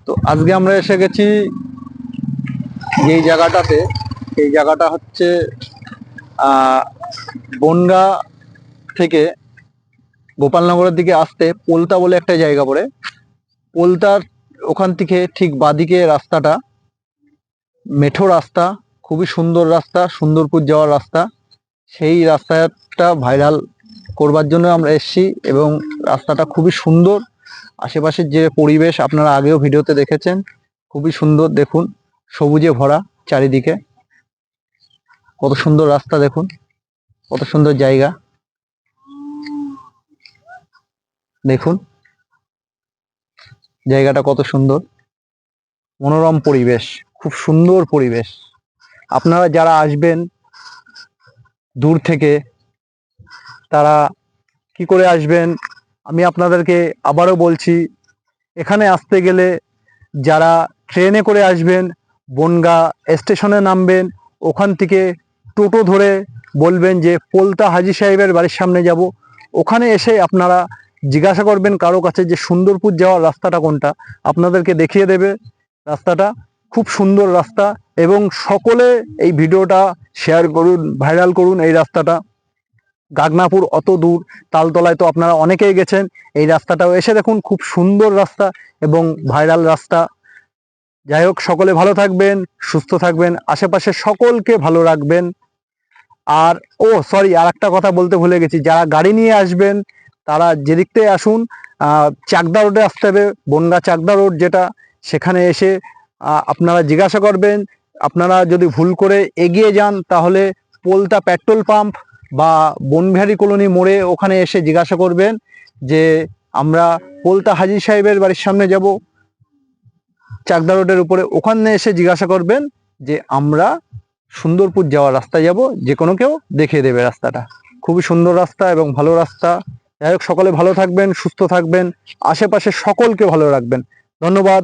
তো আজকে আমরা এসে গেছি যেই জায়গাটাতে, এই জায়গাটা হচ্ছে বনগা থেকে গোপালনগরের দিকে আসতে পোলতা বলে একটা জায়গা পড়ে। পোলতার ওখান থেকে ঠিক বাদিকে রাস্তাটা, মেঠো রাস্তা, খুবই সুন্দর রাস্তা, সুন্দরপুর যাওয়ার রাস্তা। সেই রাস্তাটা ভাইরাল করবার জন্য আমরা এসেছি এবং রাস্তাটা খুবই সুন্দর। আশেপাশের যে পরিবেশ আপনারা আগেও ভিডিওতে দেখেছেন, খুবই সুন্দর। দেখুন, সবুজে ভরা চারিদিকে, কত সুন্দর রাস্তা, দেখুন কত সুন্দর জায়গা। দেখুন জায়গাটা কত সুন্দর, মনোরম পরিবেশ, খুব সুন্দর পরিবেশ। আপনারা যারা আসবেন দূর থেকে, তারা কি করে আসবেন আমি আপনাদেরকে আবারও বলছি। এখানে আসতে গেলে যারা ট্রেনে করে আসবেন, বনগা স্টেশনে নামবেন, ওখান থেকে টোটো ধরে বলবেন যে পোলতা হাজী সাহেবের বাড়ির সামনে যাব। ওখানে এসে আপনারা জিজ্ঞাসা করবেন কারো কাছে যে সুন্দরপুর যাওয়ার রাস্তাটা কোনটা, আপনাদেরকে দেখিয়ে দেবে রাস্তাটা। খুব সুন্দর রাস্তা, এবং সকলে এই ভিডিওটা শেয়ার করুন, ভাইরাল করুন এই রাস্তাটা। গাগনাপুর অত দূর, তালতলায় তো আপনারা অনেকেই গেছেন, এই রাস্তাটাও এসে দেখুন, খুব সুন্দর রাস্তা এবং ভাইরাল রাস্তা। যাই হোক, সকলে ভালো থাকবেন, সুস্থ থাকবেন, আশেপাশে সকলকে ভালো রাখবেন। আর সরি, আর একটা কথা বলতে ভুলে গেছি, যারা গাড়ি নিয়ে আসবেন তারা যেদিক থেকে আসুন, চাকদা রোডে আসতে হবে, বনগা চাকদা রোড যেটা, সেখানে এসে আপনারা জিজ্ঞাসা করবেন। আপনারা যদি ভুল করে এগিয়ে যান তাহলে পোলতা পেট্রোল পাম্প বা বনবিহারী কলোনি মোড়ে ওখানে এসে জিজ্ঞাসা করবেন যে আমরা পোলতা হাজী সাহেবের বাড়ির সামনে যাব, চাকদা রোডের উপরে। ওখানে এসে জিজ্ঞাসা করবেন যে আমরা সুন্দরপুর যাওয়ার রাস্তায় যাব, যে কোনো কেউ দেখিয়ে দেবে রাস্তাটা। খুবই সুন্দর রাস্তা এবং ভালো রাস্তা। যাই হোক, সকলে ভালো থাকবেন, সুস্থ থাকবেন, আশেপাশে সকলকে ভালো রাখবেন। ধন্যবাদ।